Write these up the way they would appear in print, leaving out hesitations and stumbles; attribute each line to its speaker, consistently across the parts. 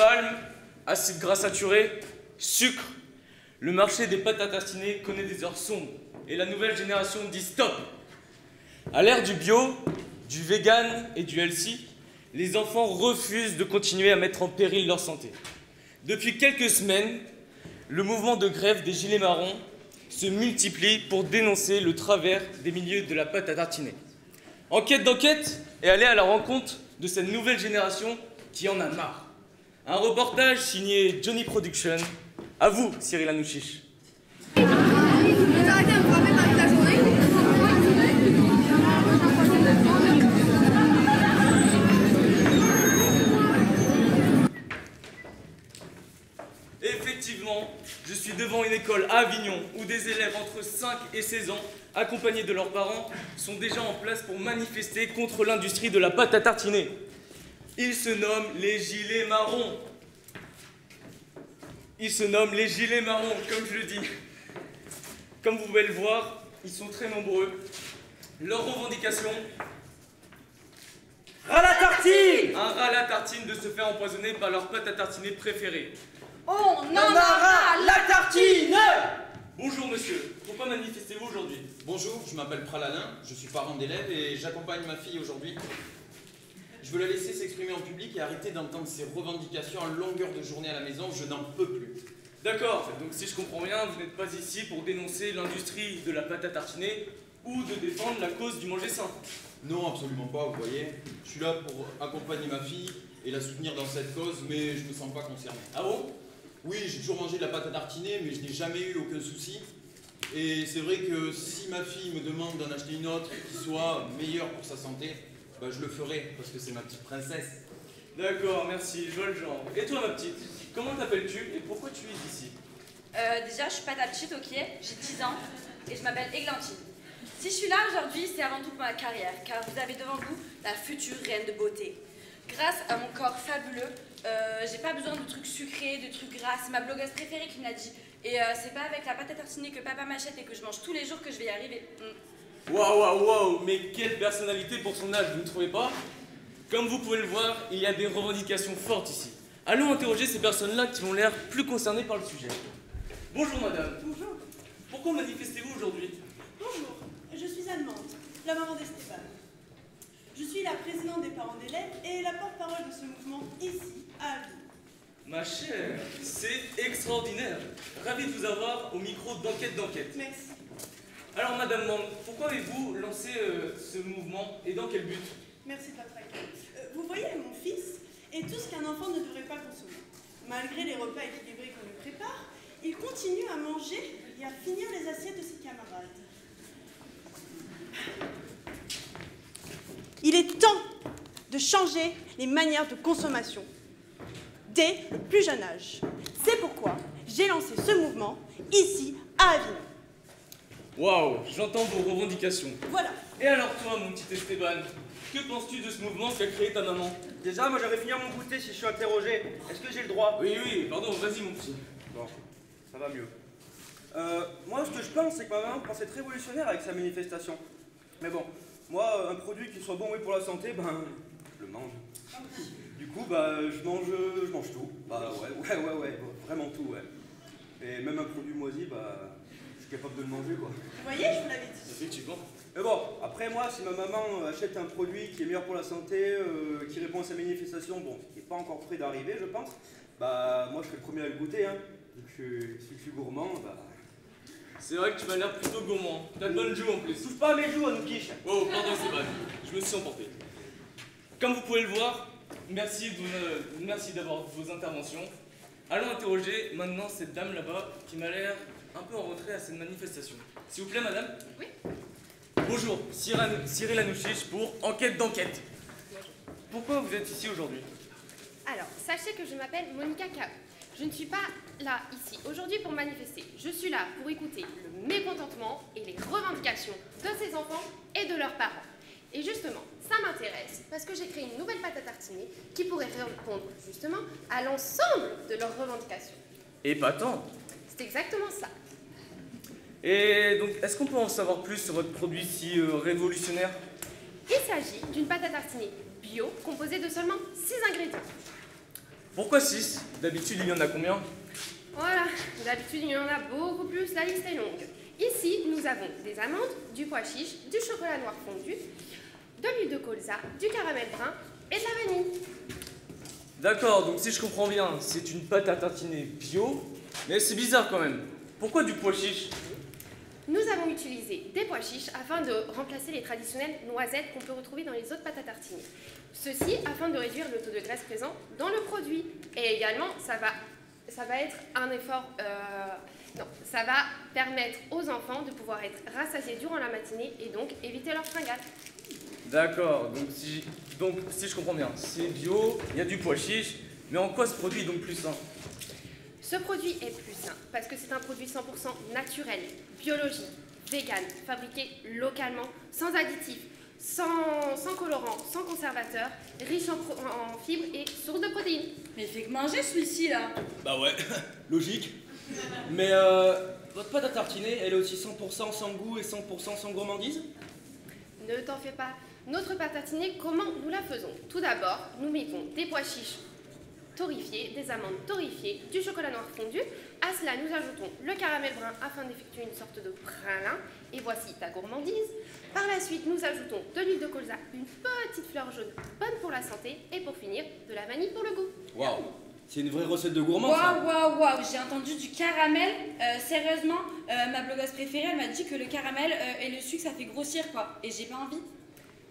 Speaker 1: palme, acide gras saturé, sucre. Le marché des pâtes à tartiner connaît des heures sombres et la nouvelle génération dit stop. À l'ère du bio, du vegan et du healthy, les enfants refusent de continuer à mettre en péril leur santé. Depuis quelques semaines, le mouvement de grève des gilets marrons se multiplie pour dénoncer le travers des milieux de la pâte à tartiner. Enquête d'enquête est allée à la rencontre de cette nouvelle génération qui en a marre. Un reportage signé Johnny Production. À vous, Cyril Hanoutchich. Effectivement, je suis devant une école à Avignon où des élèves entre 5 et 16 ans, accompagnés de leurs parents, sont déjà en place pour manifester contre l'industrie de la pâte à tartiner. Ils se nomment les Gilets marrons. Ils se nomment les Gilets marrons, comme je le dis. Comme vous pouvez le voir, ils sont très nombreux. Leurs revendications...
Speaker 2: Ras la tartine!
Speaker 1: Un ras la tartine de se faire empoisonner par leur pâte à tartiner préférée.
Speaker 3: On en a ras la tartine!
Speaker 1: Bonjour monsieur, pourquoi manifestez-vous aujourd'hui?
Speaker 4: Bonjour, je m'appelle Pralalin, je suis parent d'élève et j'accompagne ma fille aujourd'hui. Je veux la laisser s'exprimer en public et arrêter d'entendre ses revendications en longueur de journée à la maison, je n'en peux plus.
Speaker 1: D'accord, donc si je comprends bien, vous n'êtes pas ici pour dénoncer l'industrie de la pâte à tartiner ou de défendre la cause du manger sain.
Speaker 4: Non, absolument pas, vous voyez. Je suis là pour accompagner ma fille et la soutenir dans cette cause, mais je me sens pas concerné.
Speaker 1: Ah bon?
Speaker 4: Oui, j'ai toujours mangé de la pâte à tartiner, mais je n'ai jamais eu aucun souci. Et c'est vrai que si ma fille me demande d'en acheter une autre qui soit meilleure pour sa santé, bah je le ferai, parce que c'est ma petite princesse.
Speaker 1: D'accord, merci, je vois le genre. Et toi ma petite, comment t'appelles-tu et pourquoi tu es ici?
Speaker 3: Déjà, je suis pas ta petite, ok? J'ai 10 ans et je m'appelle Églantine. Si je suis là aujourd'hui, c'est avant tout pour ma carrière, car vous avez devant vous la future reine de beauté. Grâce à mon corps fabuleux, j'ai pas besoin de trucs sucrés, de trucs gras. C'est ma blogueuse préférée qui me l'a dit. Et c'est pas avec la pâte à tartiner que papa m'achète et que je mange tous les jours que je vais y arriver.
Speaker 1: Waouh, waouh, waouh, mais quelle personnalité pour son âge, vous ne trouvez pas? Comme vous pouvez le voir, il y a des revendications fortes ici. Allons interroger ces personnes-là qui ont l'air plus concernées par le sujet. Bonjour madame.
Speaker 5: Bonjour.
Speaker 1: Pourquoi manifestez-vous aujourd'hui?
Speaker 5: Bonjour, je suis allemande, la maman d'Esteban. Je suis la présidente des parents d'élèves et la porte-parole de ce mouvement ici, à Avignon.
Speaker 1: Ma chère, c'est extraordinaire. Ravi de vous avoir au micro d'enquête d'enquête.
Speaker 5: Merci.
Speaker 1: Alors madame Mande, pourquoi avez-vous lancé ce mouvement et dans quel but?
Speaker 5: Merci Patrick. Vous voyez mon fils est tout ce qu'un enfant ne devrait pas consommer. Malgré les repas équilibrés qu'on lui prépare, il continue à manger et à finir les assiettes de ses camarades. Il est temps de changer les manières de consommation dès le plus jeune âge. C'est pourquoi j'ai lancé ce mouvement ici à Avignon.
Speaker 1: Waouh, j'entends vos revendications.
Speaker 5: Voilà.
Speaker 1: Et alors toi, mon petit Esteban, que penses-tu de ce mouvement qu'a créé ta maman?
Speaker 2: Déjà, moi j'avais finir mon goûter si je suis interrogé. Est-ce que j'ai le droit?
Speaker 1: Oui, oui, pardon, vas-y mon petit.
Speaker 2: Bon, ça va mieux. Moi, ce que je pense, c'est que ma maman pensait être révolutionnaire avec sa manifestation. Mais bon, moi, un produit qui soit bon oui, pour la santé, ben, je le mange. Du coup, bah, je mange tout. Bah ouais, vraiment tout, ouais. Et même un produit moisi, bah, je suis capable de le manger, quoi.
Speaker 5: Vous voyez, je vous l'avais dit.
Speaker 1: Effectivement.
Speaker 2: Mais bon, après moi, si ma maman achète un produit qui est meilleur pour la santé, qui répond à sa manifestation, bon, qui n'est pas encore prêt d'arriver, je pense, bah, moi, je serai le premier à le goûter, hein. Vu que je suis gourmand, bah...
Speaker 1: C'est vrai que tu m'as l'air plutôt gourmand. T'as de bonnes joues en plus.
Speaker 2: Touche pas à mes joues, Hanoutchich.
Speaker 1: Oh, pardon Esteban, je me suis emporté. Comme vous pouvez le voir, merci d'avoir vos interventions. Allons interroger maintenant cette dame là-bas qui m'a l'air un peu en retrait à cette manifestation. S'il vous plaît, madame.
Speaker 3: Oui.
Speaker 1: Bonjour, Cyril Hanoutchich pour Enquête d'enquête. Pourquoi vous êtes ici aujourd'hui?
Speaker 6: Alors, sachez que je m'appelle Monica Kao. Je ne suis pas là, ici, aujourd'hui pour manifester. Je suis là pour écouter le mécontentement et les revendications de ces enfants et de leurs parents. Et justement, ça m'intéresse parce que j'ai créé une nouvelle pâte à tartiner qui pourrait répondre justement à l'ensemble de leurs revendications.
Speaker 1: Épatant.
Speaker 6: C'est exactement ça.
Speaker 1: Et donc, est-ce qu'on peut en savoir plus sur votre produit si révolutionnaire?
Speaker 6: Il s'agit d'une pâte à tartiner bio composée de seulement 6 ingrédients.
Speaker 1: Pourquoi 6? D'habitude, il y en a combien?
Speaker 6: Voilà, d'habitude il y en a beaucoup plus, la liste est longue. Ici, nous avons des amandes, du pois chiche, du chocolat noir fondu, de l'huile de colza, du caramel brun et de la vanille.
Speaker 1: D'accord, donc si je comprends bien, c'est une pâte à tartiner bio, mais c'est bizarre quand même. Pourquoi du pois chiche?
Speaker 6: Nous avons utilisé des pois chiches afin de remplacer les traditionnelles noisettes qu'on peut retrouver dans les autres pâtes à tartiner. Ceci afin de réduire le taux de graisse présent dans le produit. Et également, ça va être un effort... ça va permettre aux enfants de pouvoir être rassasiés durant la matinée et donc éviter leur fringale.
Speaker 1: D'accord, donc si je comprends bien, c'est bio, il y a du pois chiche, mais en quoi ce produit est donc plus sain?
Speaker 6: Ce produit est plus sain parce que c'est un produit 100% naturel, biologique, vegan, fabriqué localement, sans additifs, sans colorants, sans conservateurs, riche en fibres et source de protéines.
Speaker 3: Mais il fait que manger celui-ci là.
Speaker 2: Bah ouais, logique. Mais votre pâte à tartiner, elle est aussi 100% sans goût et 100% sans gourmandise?
Speaker 6: Ne t'en fais pas. Notre pâte à tartiner, comment nous la faisons? Tout d'abord, nous mettons des pois chiches torréfiés, des amandes torréfiées, du chocolat noir fondu. À cela, nous ajoutons le caramel brun afin d'effectuer une sorte de pralin. Et voici ta gourmandise. Par la suite, nous ajoutons de l'huile de colza, une petite fleur jaune bonne pour la santé. Et pour finir, de la vanille pour le goût.
Speaker 2: Waouh, c'est une vraie recette de gourmand ça.
Speaker 3: Waouh, j'ai entendu du caramel. Sérieusement, ma blogueuse préférée, elle m'a dit que le caramel et le sucre, ça fait grossir quoi. Et j'ai pas envie.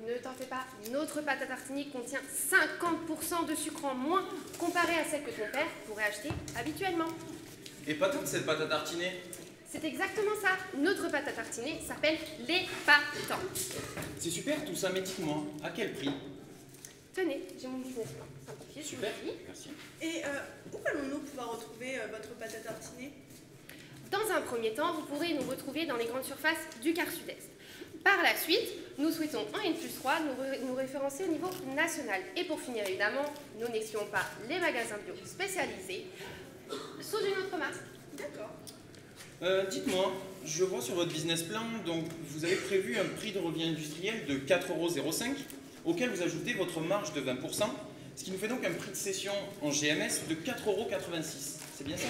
Speaker 6: Ne t'en fais pas, notre pâte à tartiner contient 50% de sucre en moins comparé à celle que ton père pourrait acheter habituellement.
Speaker 4: Et pas toute cette pâte à tartiner.
Speaker 6: C'est exactement ça. Notre pâte à tartiner s'appelle les pâtants.
Speaker 4: C'est super tout ça, mais dites-moi, à quel prix?
Speaker 6: Tenez, j'ai mon business plan. Simplifié, je vous
Speaker 4: Super,
Speaker 6: le dis.
Speaker 4: merci.
Speaker 5: Et où allons-nous pouvoir retrouver votre pâte à tartiner?
Speaker 6: Dans un premier temps, vous pourrez nous retrouver dans les grandes surfaces du quart sud-est. Par la suite, nous souhaitons en N+3 nous référencer au niveau national. Et pour finir, évidemment, nous n'excluons pas les magasins bio spécialisés sous une autre marque.
Speaker 5: D'accord.
Speaker 4: Dites-moi, je vois sur votre business plan, donc vous avez prévu un prix de revient industriel de 4,05 € auquel vous ajoutez votre marge de 20%, ce qui nous fait donc un prix de cession en GMS de 4,86 €. C'est bien ça?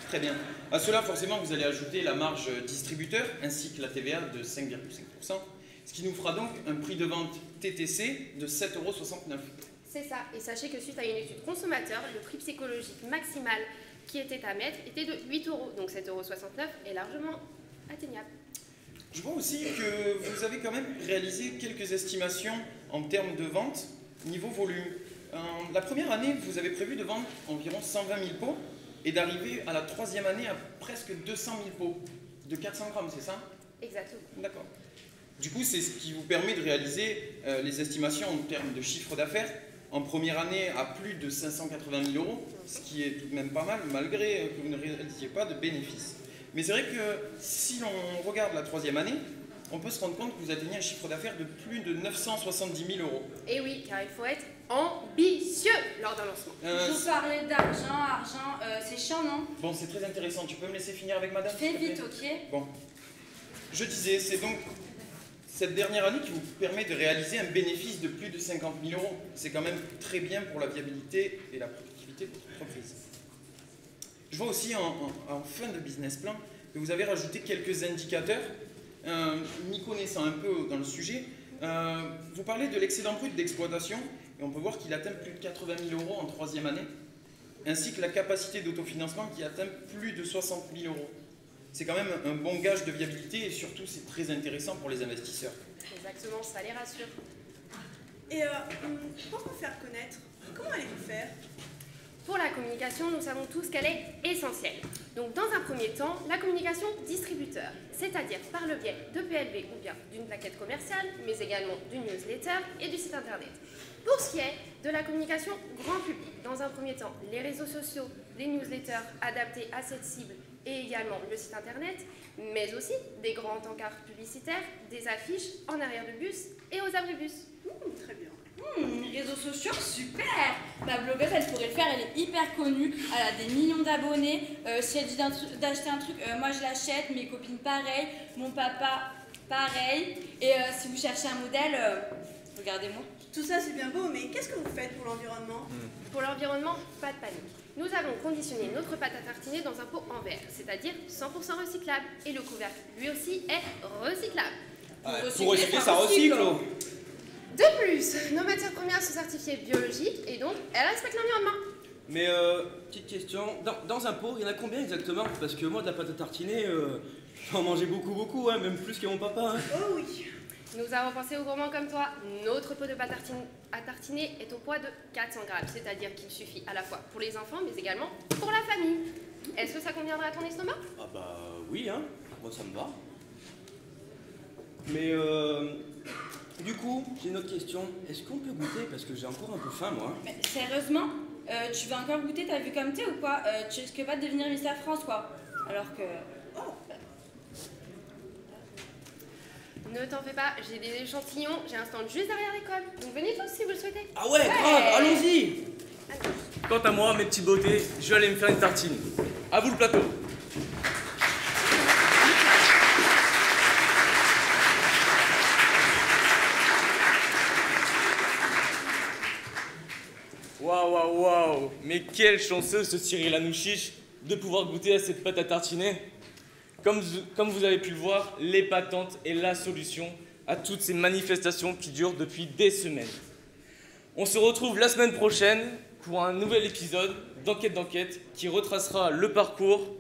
Speaker 4: Très bien. À cela, forcément, vous allez ajouter la marge distributeur ainsi que la TVA de 5,5%, ce qui nous fera donc un prix de vente TTC de 7,69 €.
Speaker 6: C'est ça. Et sachez que suite à une étude consommateur, le prix psychologique maximal qui était à mettre était de 8 €. Donc 7,69 € est largement atteignable.
Speaker 4: Je vois aussi que vous avez quand même réalisé quelques estimations en termes de vente niveau volume. La première année, vous avez prévu de vendre environ 120 000 pots et d'arriver à la troisième année à presque 200 000 pots de 400 grammes, c'est ça?
Speaker 6: Exactement.
Speaker 4: D'accord. Du coup, c'est ce qui vous permet de réaliser les estimations en termes de chiffre d'affaires en première année à plus de 580 000 €, ce qui est tout de même pas mal, malgré que vous ne réalisiez pas de bénéfices. Mais c'est vrai que si on regarde la troisième année, on peut se rendre compte que vous atteignez un chiffre d'affaires de plus de 970 000 €.
Speaker 6: Et oui, car il faut être ambitieux lors d'un lancement.
Speaker 3: Vous parlez d'argent, c'est chiant, non?
Speaker 4: Bon, c'est très intéressant. Tu peux me laisser finir avec madame?
Speaker 3: Fais
Speaker 4: s'il te plaît
Speaker 3: vite, ok?
Speaker 4: Bon. Je disais, c'est donc cette dernière année qui vous permet de réaliser un bénéfice de plus de 50 000 €. C'est quand même très bien pour la viabilité et la productivité de votre entreprise. Je vois aussi en fin de business plan que vous avez rajouté quelques indicateurs. M'y connaissant un peu dans le sujet, vous parlez de l'excédent brut d'exploitation et on peut voir qu'il atteint plus de 80 000 € en troisième année, ainsi que la capacité d'autofinancement qui atteint plus de 60 000 €. C'est quand même un bon gage de viabilité et surtout c'est très intéressant pour les investisseurs.
Speaker 6: Exactement, ça les rassure.
Speaker 5: Et pour vous faire connaître, comment allez-vous faire?
Speaker 6: Pour la communication, nous savons tous qu'elle est essentielle. Donc dans un premier temps, la communication distributeur, c'est-à-dire par le biais de PLV ou bien d'une plaquette commerciale, mais également d'une newsletter et du site internet. Pour ce qui est de la communication grand public, dans un premier temps, les réseaux sociaux, les newsletters adaptés à cette cible et également le site internet, mais aussi des grands encarts publicitaires, des affiches en arrière de bus et aux abribus.
Speaker 5: Très bien.
Speaker 3: Réseaux sociaux, super! Ma blogueuse, elle pourrait le faire, elle est hyper connue, elle a des millions d'abonnés. Si elle dit d'acheter un truc, moi je l'achète, mes copines pareil, mon papa pareil. Et si vous cherchez un modèle, regardez-moi.
Speaker 5: Tout ça c'est bien beau, mais qu'est-ce que vous faites pour l'environnement?
Speaker 6: Pour l'environnement, pas de panique. Nous avons conditionné notre pâte à tartiner dans un pot en verre, c'est-à-dire 100% recyclable. Et le couvercle, lui aussi, est recyclable.
Speaker 2: Pour recycler, ça recycle.
Speaker 6: De plus, nos matières premières sont certifiées biologiques et donc elles respectent l'environnement.
Speaker 2: Mais petite question, dans un pot, il y en a combien exactement? Parce que moi, de la pâte à tartiner, je peux en manger beaucoup, hein, même plus que mon papa. Hein.
Speaker 5: Oh oui.
Speaker 6: Nous avons pensé aux gourmands comme toi. Notre pot de pâte à tartiner est au poids de 400 grammes, c'est-à-dire qu'il suffit à la fois pour les enfants, mais également pour la famille. Est-ce que ça conviendra à ton estomac?
Speaker 2: Ah bah oui, hein, moi ça me va. Mais du coup, j'ai une autre question. Est-ce qu'on peut goûter? Parce que j'ai encore un peu faim, moi.
Speaker 3: Mais sérieusement, tu veux encore goûter? T'as vu comme t'es ou quoi? Tu risques pas de devenir Mister France, quoi. Alors que... Oh.
Speaker 6: Ne t'en fais pas, j'ai des échantillons, j'ai un stand juste derrière l'école. Donc venez tous si vous le souhaitez.
Speaker 2: Ah ouais, grave, allons-y.
Speaker 1: Quant à moi, mes petits beautés, je vais aller me faire une tartine. À vous le plateau. Waouh. Mais quel chanceux ce Cyril Hanoutchich de pouvoir goûter à cette pâte à tartiner. Comme vous avez pu le voir, l'épatante est la solution à toutes ces manifestations qui durent depuis des semaines. On se retrouve la semaine prochaine pour un nouvel épisode d'Enquête qui retracera le parcours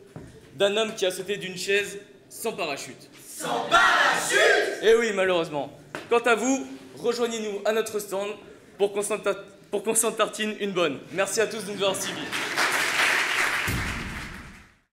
Speaker 1: d'un homme qui a sauté d'une chaise sans parachute.
Speaker 7: Sans parachute!
Speaker 1: Eh oui, malheureusement. Quant à vous, rejoignez-nous à notre stand pour qu'on s'en tartine une bonne. Merci à tous de nous avoir suivis.